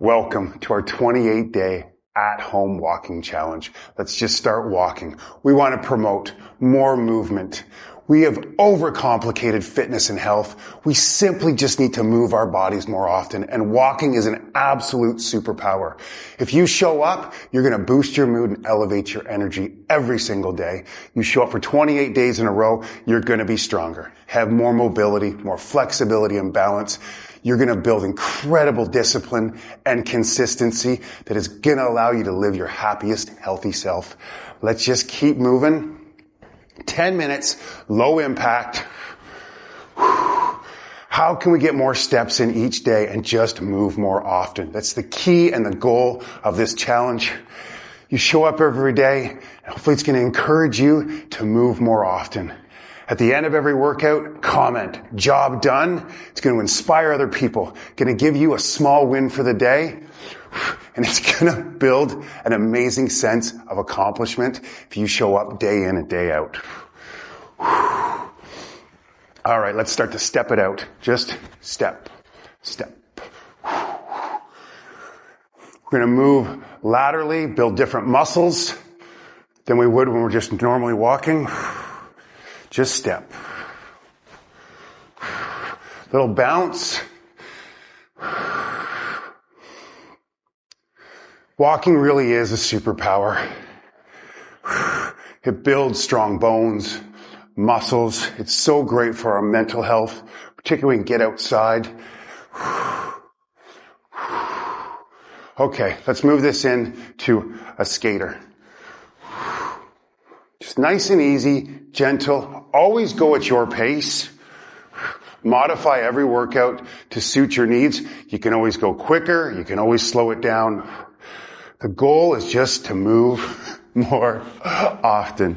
Welcome to our 28-day at-home walking challenge. Let's just start walking. We want to promote more movement. We have overcomplicated fitness and health. We simply just need to move our bodies more often, and walking is an absolute superpower. If you show up, you're going to boost your mood and elevate your energy every single day. You show up for 28 days in a row, you're going to be stronger, have more mobility, more flexibility and balance. You're going to build incredible discipline and consistency that is going to allow you to live your happiest, healthy self. Let's just keep moving. 10 minutes, low impact. How can we get more steps in each day and just move more often? That's the key and the goal of this challenge. You show up every day, and hopefully it's going to encourage you to move more often. At the end of every workout, comment, job done. It's going to inspire other people, going to give you a small win for the day, and it's going to build an amazing sense of accomplishment if you show up day in and day out. All right, let's start to step it out. Just step, step. We're going to move laterally, build different muscles than we would when we're just normally walking. Just step. Little bounce. Walking really is a superpower. It builds strong bones, muscles. It's so great for our mental health, particularly when we get outside. Okay, let's move this in to a skater. Just nice and easy, gentle. Always go at your pace. Modify every workout to suit your needs. You can always go quicker. You can always slow it down. The goal is just to move more often.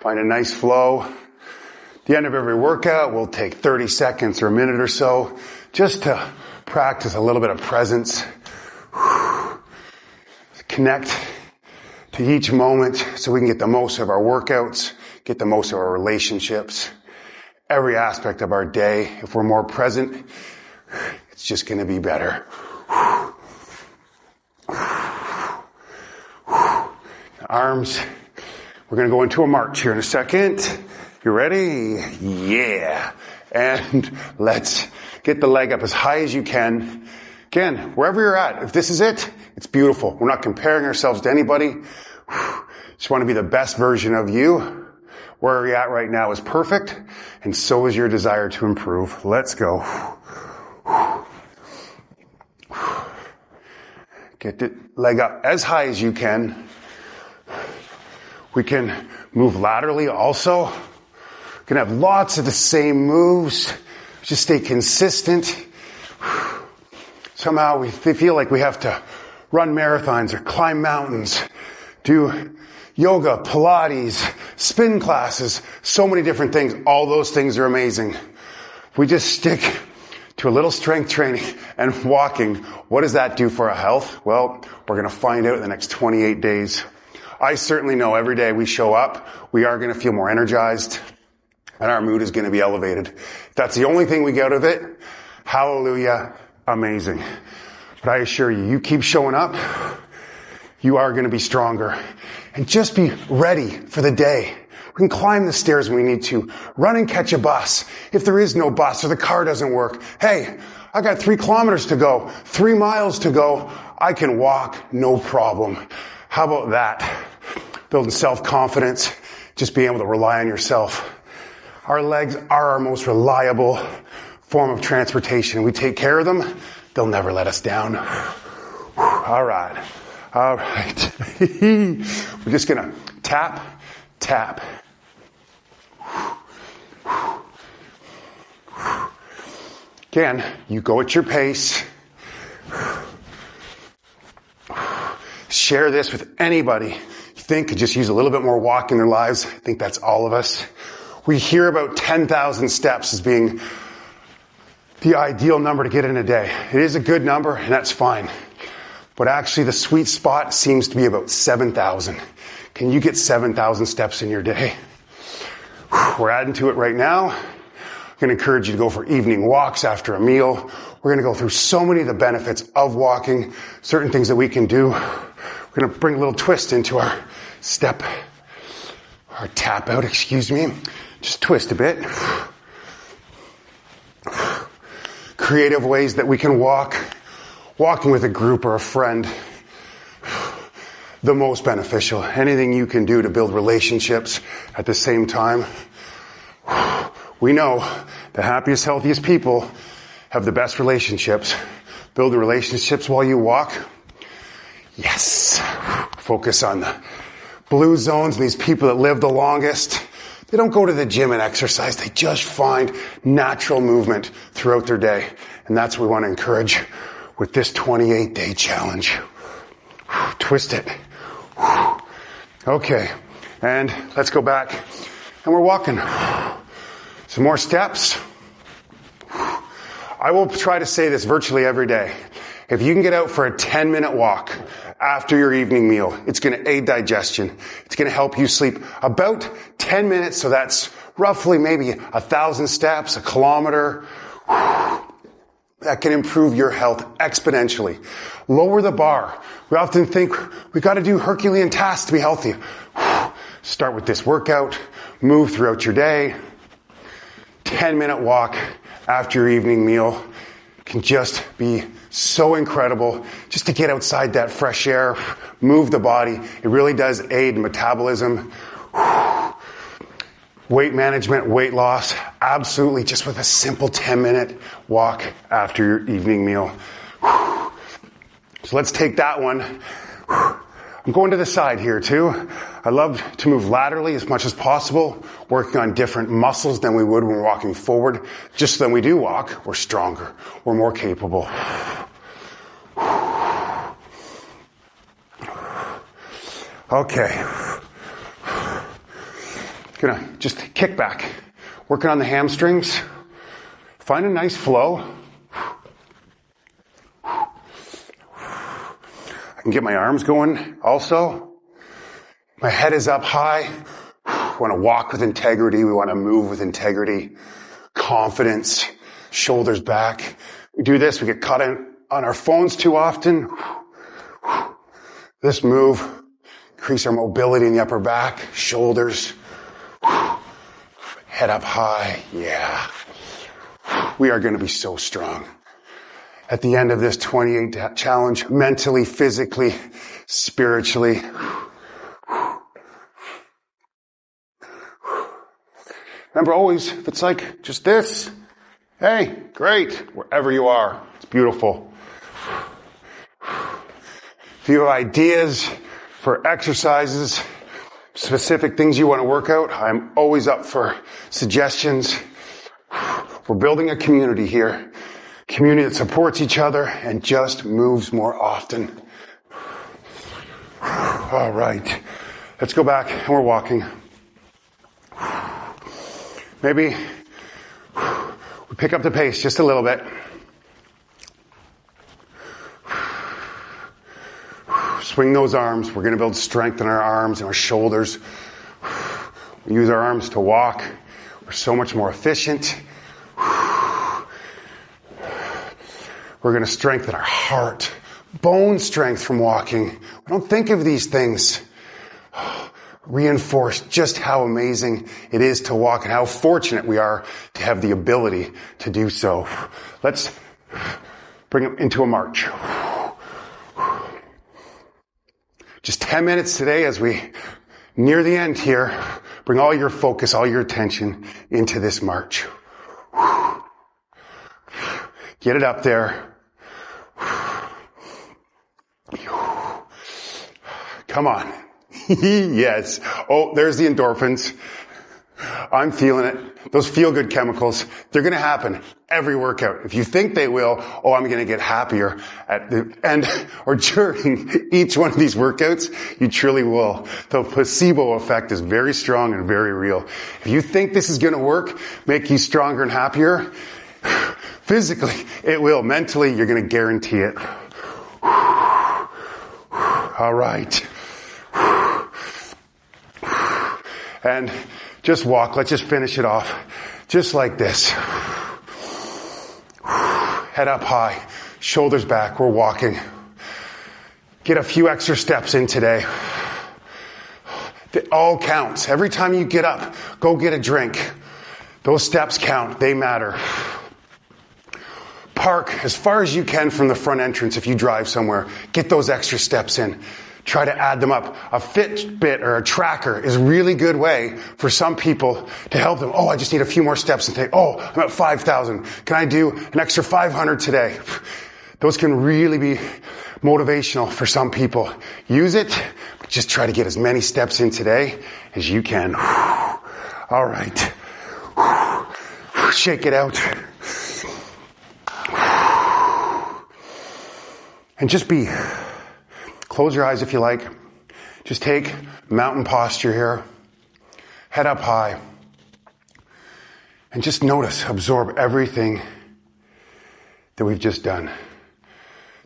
Find a nice flow. At the end of every workout, we'll take 30 seconds or a minute or so just to practice a little bit of presence. Connect to each moment so we can get the most of our workouts, get the most of our relationships, every aspect of our day. If we're more present, it's just going to be better. Arms. We're going to go into a march here in a second. You ready? Yeah. And let's get the leg up as high as you can. Again, wherever you're at, if this is it, it's beautiful. We're not comparing ourselves to anybody. Just want to be the best version of you. Where you're at right now is perfect, and so is your desire to improve. Let's go. Get the leg up as high as you can. We can move laterally also. We can have lots of the same moves. Just stay consistent. Somehow we feel like we have to run marathons or climb mountains, do yoga, Pilates, spin classes, so many different things. All those things are amazing. If we just stick to a little strength training and walking, what does that do for our health? Well, we're going to find out in the next 28 days. I certainly know every day we show up, we are going to feel more energized, and our mood is going to be elevated. If that's the only thing we get out of it, hallelujah, amazing. But I assure you, you keep showing up, you are going to be stronger. And just be ready for the day. We can climb the stairs when we need to. Run and catch a bus. If there is no bus or the car doesn't work, hey, I got 3 kilometers to go, 3 miles to go. I can walk, no problem. How about that? Building self-confidence, just being able to rely on yourself. Our legs are our most reliable form of transportation. We take care of them, they'll never let us down. All right. We're just going to tap, tap. Again, you go at your pace. Share this with anybody you think could just use a little bit more walk in their lives. I think that's all of us. We hear about 10,000 steps as being the ideal number to get in a day. It is a good number, and that's fine. But actually, the sweet spot seems to be about 7,000. Can you get 7,000 steps in your day? We're adding to it right now. going to encourage you to go for evening walks after a meal. We're going to go through so many of the benefits of walking, certain things that we can do. We're going to bring a little twist into our step, our tap out, Just twist a bit. Creative ways that we can walk. Walking with a group or a friend. The most beneficial. Anything you can do to build relationships at the same time. We know the happiest, healthiest people have the best relationships. Build the relationships while you walk. Yes. Focus on the blue zones, these people that live the longest. They don't go to the gym and exercise. They just find natural movement throughout their day. And that's what we want to encourage with this 28-day challenge. Twist it. Okay. And let's go back. And we're walking. Some more steps. I will try to say this virtually every day. If you can get out for a 10-minute walk after your evening meal, it's going to aid digestion. It's going to help you sleep about 10 minutes. So that's roughly maybe 1,000 steps, a kilometer. That can improve your health exponentially. Lower the bar. We often think we got to do Herculean tasks to be healthy. Start with this workout. Move throughout your day. 10-minute walk after your evening meal can just be so incredible. Just to get outside that fresh air, move the body. It really does aid metabolism. Weight management, weight loss, absolutely just with a simple 10-minute walk after your evening meal. So let's take that one. I'm going to the side here too. I love to move laterally as much as possible, working on different muscles than we would when we're walking forward. Just so when we do walk, we're stronger, we're more capable. Okay. Gonna just kick back, working on the hamstrings. Find a nice flow. I can get my arms going also. My head is up high. We want to walk with integrity. We want to move with integrity. Confidence. Shoulders back. We do this, we get caught on our phones too often. This move, increase our mobility in the upper back, shoulders. Head up high. Yeah. We are going to be so strong. At the end of this 28 challenge, mentally, physically, spiritually. Remember always, if it's like just this, hey, great, wherever you are. It's beautiful. If you have ideas for exercises, specific things you want to work out, I'm always up for suggestions. We're building a community here. Community that supports each other and just moves more often. All right. Let's go back and we're walking. Maybe we pick up the pace just a little bit. Swing those arms. We're going to build strength in our arms and our shoulders. We use our arms to walk. We're so much more efficient. We're going to strengthen our heart, bone strength from walking. We don't think of these things. Reinforce just how amazing it is to walk and how fortunate we are to have the ability to do so. Let's bring it into a march. Just 10 minutes today as we near the end here. Bring all your focus, all your attention into this march. Get it up there. Come on. Yes. Oh, there's the endorphins. I'm feeling it. Those feel-good chemicals, they're going to happen every workout. If you think they will, oh, I'm going to get happier at the end or during each one of these workouts, you truly will. The placebo effect is very strong and very real. If you think this is going to work, make you stronger and happier, physically, it will. Mentally, you're going to guarantee it. All right. And Just walk. Let's just finish it off. Just like this. Head up high. Shoulders back. We're walking. Get a few extra steps in today. It all counts. Every time you get up, go get a drink. Those steps count. They matter. Park as far as you can from the front entrance if you drive somewhere. Get those extra steps in. Try to add them up. A Fitbit or a tracker is a really good way for some people to help them. Oh, I just need a few more steps and I'm at 5,000. Can I do an extra 500 today? Those can really be motivational for some people. Use it. Just try to get as many steps in today as you can. All right. Shake it out. And just close your eyes if you like. Just take mountain posture here. Head up high. And just notice, absorb everything that we've just done.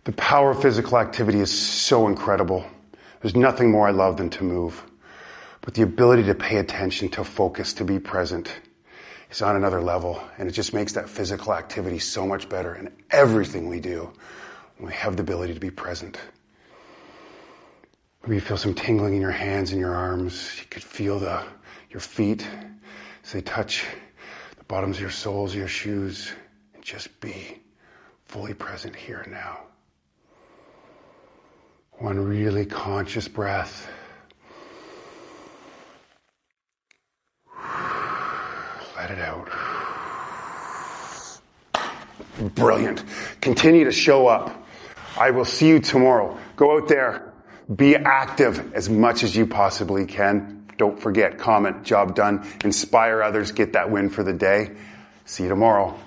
The power of physical activity is so incredible. There's nothing more I love than to move. But the ability to pay attention, to focus, to be present is on another level. And it just makes that physical activity so much better in everything we do when we have the ability to be present. Maybe you feel some tingling in your hands and your arms. You could feel your feet as they touch the bottoms of your soles, your shoes, and just be fully present here and now. One really conscious breath. Let it out. Brilliant. Continue to show up. I will see you tomorrow. Go out there. Be active as much as you possibly can. Don't forget, comment, job done. Inspire others. Get that win for the day. See you tomorrow.